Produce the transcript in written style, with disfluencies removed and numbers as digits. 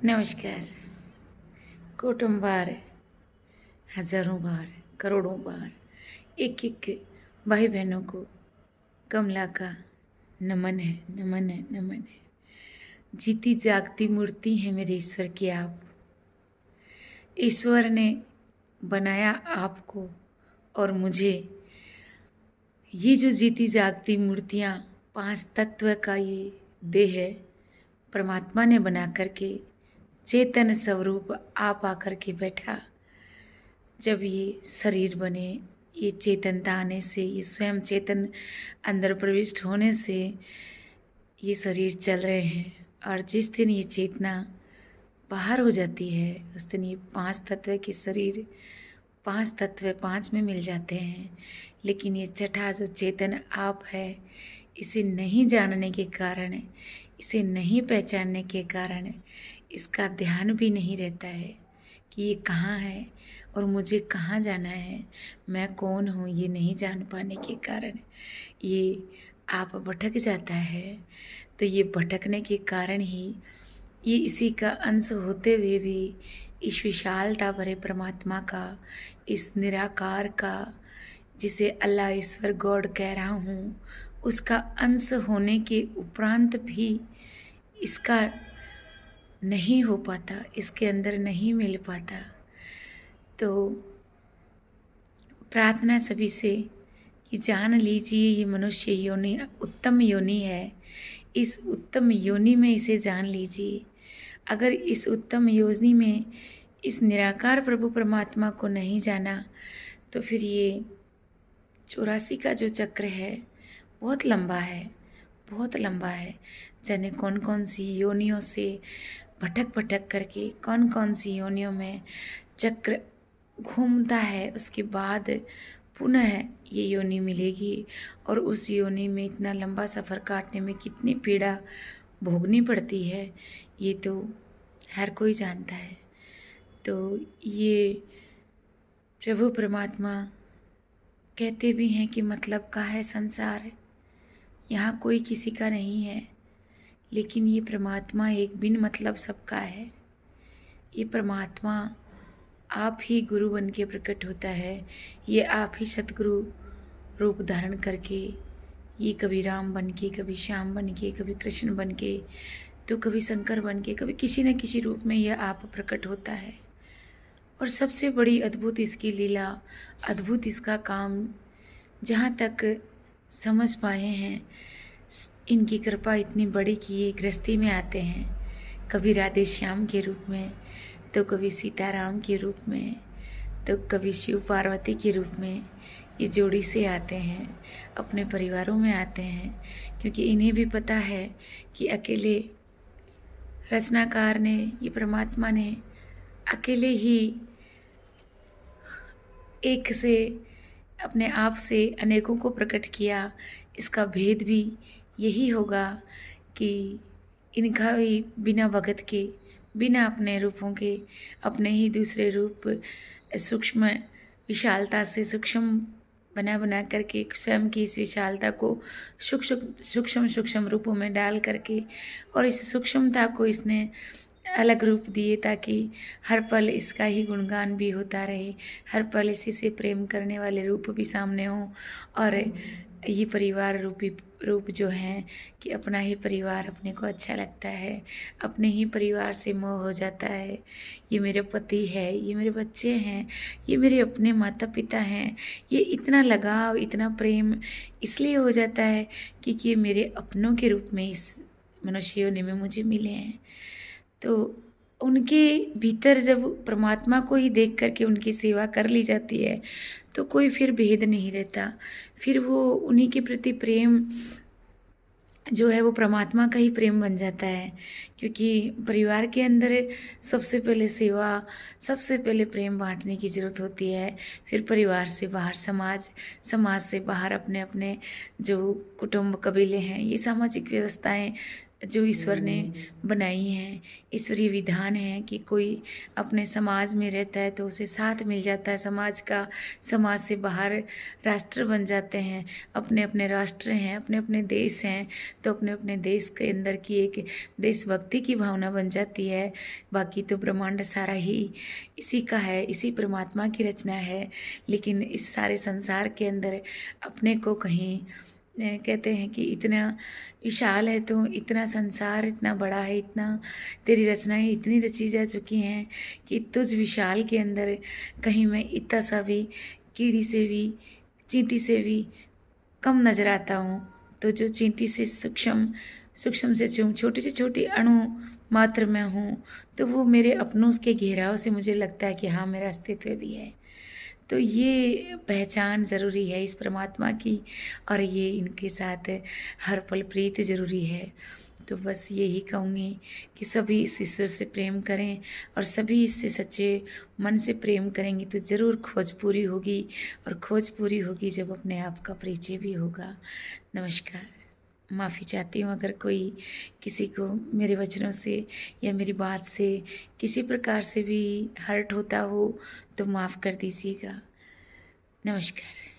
नमस्कार। कोटम बार, हजारों बार, करोड़ों बार एक एक भाई बहनों को कमला का नमन है, नमन है, नमन है। जीती जागती मूर्ति है मेरे ईश्वर की आप। ईश्वर ने बनाया आपको और मुझे। ये जो जीती जागती मूर्तियाँ, 5 तत्व का ये देह है, परमात्मा ने बना करके चेतन स्वरूप आप आकर के बैठा। जब ये शरीर बने, ये चेतनता आने से, ये स्वयं चेतन अंदर प्रविष्ट होने से ये शरीर चल रहे हैं। और जिस दिन ये चेतना बाहर हो जाती है, उस दिन ये 5 तत्व के शरीर 5 तत्व 5 में मिल जाते हैं। लेकिन ये छठा जो चेतन आप है, इसे नहीं जानने के कारण, इसे नहीं पहचानने के कारण इसका ध्यान भी नहीं रहता है कि ये कहाँ है और मुझे कहाँ जाना है, मैं कौन हूँ, ये नहीं जान पाने के कारण ये आप भटक जाता है। तो ये भटकने के कारण ही ये इसी का अंश होते हुए भी इस विशालता भरे परमात्मा का, इस निराकार का, जिसे अल्लाह ईश्वर गॉड कह रहा हूँ, उसका अंश होने के उपरांत भी इसका नहीं हो पाता, इसके अंदर नहीं मिल पाता। तो प्रार्थना सभी से कि जान लीजिए ये मनुष्य योनि उत्तम योनि है। इस उत्तम योनि में इसे जान लीजिए। अगर इस उत्तम योनि में इस निराकार प्रभु परमात्मा को नहीं जाना तो फिर ये 84 का जो चक्र है बहुत लंबा है, बहुत लंबा है। जाने कौन कौन सी योनियों से भटक भटक करके कौन कौन सी योनियों में चक्र घूमता है, उसके बाद पुनः ये योनि मिलेगी। और उस योनि में इतना लंबा सफ़र काटने में कितनी पीड़ा भोगनी पड़ती है, ये तो हर कोई जानता है। तो ये प्रभु परमात्मा कहते भी हैं कि मतलब का है संसार, यहाँ कोई किसी का नहीं है। लेकिन ये परमात्मा एक बिन मतलब सबका है। ये परमात्मा आप ही गुरु बन के प्रकट होता है। ये आप ही सतगुरु रूप धारण करके, ये कभी राम बन के, कभी श्याम बन के, कभी कृष्ण बन के, तो कभी शंकर बन के, कभी किसी न किसी रूप में यह आप प्रकट होता है। और सबसे बड़ी अद्भुत इसकी लीला, अद्भुत इसका काम, जहाँ तक समझ पाए हैं, इनकी कृपा इतनी बड़ी कि ये गृहस्थी में आते हैं, कभी राधे श्याम के रूप में, तो कभी सीताराम के रूप में, तो कभी शिव पार्वती के रूप में ये जोड़ी से आते हैं, अपने परिवारों में आते हैं। क्योंकि इन्हें भी पता है कि अकेले रचनाकार ने, ये परमात्मा ने अकेले ही एक से अपने आप से अनेकों को प्रकट किया। इसका भेद भी यही होगा कि इनका भी बिना भगत के, बिना अपने रूपों के, अपने ही दूसरे रूप सूक्ष्म विशालता से सूक्ष्म बना बना करके स्वयं की इस विशालता को सूक्ष्म रूपों में डाल करके, और इस सूक्ष्मता को इसने अलग रूप दिए ताकि हर पल इसका ही गुणगान भी होता रहे, हर पल इसी से प्रेम करने वाले रूप भी सामने हों। और ये परिवार रूपी रूप जो है कि अपना ही परिवार अपने को अच्छा लगता है, अपने ही परिवार से मोह हो जाता है। ये मेरे पति है, ये मेरे बच्चे हैं, ये मेरे अपने माता पिता हैं। ये इतना लगाव, इतना प्रेम इसलिए हो जाता है क्योंकि ये मेरे अपनों के रूप में इस मनुष्य योनि में मुझे मिले हैं। तो उनके भीतर जब परमात्मा को ही देख करके उनकी सेवा कर ली जाती है तो कोई फिर भेद नहीं रहता। फिर वो उन्हीं के प्रति प्रेम जो है वो परमात्मा का ही प्रेम बन जाता है। क्योंकि परिवार के अंदर सबसे पहले सेवा, सबसे पहले प्रेम बांटने की ज़रूरत होती है। फिर परिवार से बाहर समाज, समाज से बाहर अपने अपने जो कुटुंब कबीले हैं, ये सामाजिक व्यवस्थाएं जो ईश्वर ने बनाई हैं, ईश्वरीय विधान है कि कोई अपने समाज में रहता है तो उसे साथ मिल जाता है समाज का, समाज से बाहर राष्ट्र बन जाते हैं, अपने अपने राष्ट्र हैं, अपने अपने देश हैं, तो अपने अपने देश के अंदर की एक देशभक्ति की भावना बन जाती है। बाकी तो ब्रह्मांड सारा ही इसी का है, इसी परमात्मा की रचना है, लेकिन इस सारे संसार के अंदर अपने को कहीं कहते हैं कि इतना विशाल है, तो इतना संसार इतना बड़ा है, इतना तेरी रचनाएं इतनी रची जा चुकी हैं कि तुझ विशाल के अंदर कहीं मैं इतना सा भी कीड़ी से भी चींटी से भी कम नजर आता हूँ। तो जो चींटी से सूक्ष्म सूक्ष्म से छोटी से छोटी अणु मात्र मैं हूँ, तो वो मेरे अपनों के घेराव से मुझे लगता है कि हाँ मेरा अस्तित्व भी है। तो ये पहचान ज़रूरी है इस परमात्मा की, और ये इनके साथ हर पल प्रीत ज़रूरी है। तो बस यही कहूँगी कि सभी इस ईश्वर से प्रेम करें, और सभी इससे सच्चे मन से प्रेम करेंगे तो ज़रूर खोज पूरी होगी, और खोज पूरी होगी जब अपने आप का परिचय भी होगा। नमस्कार। माफ़ी चाहती हूँ अगर कोई किसी को मेरे वचनों से या मेरी बात से किसी प्रकार से भी हर्ट होता हो तो माफ़ कर दीजिएगा। नमस्कार।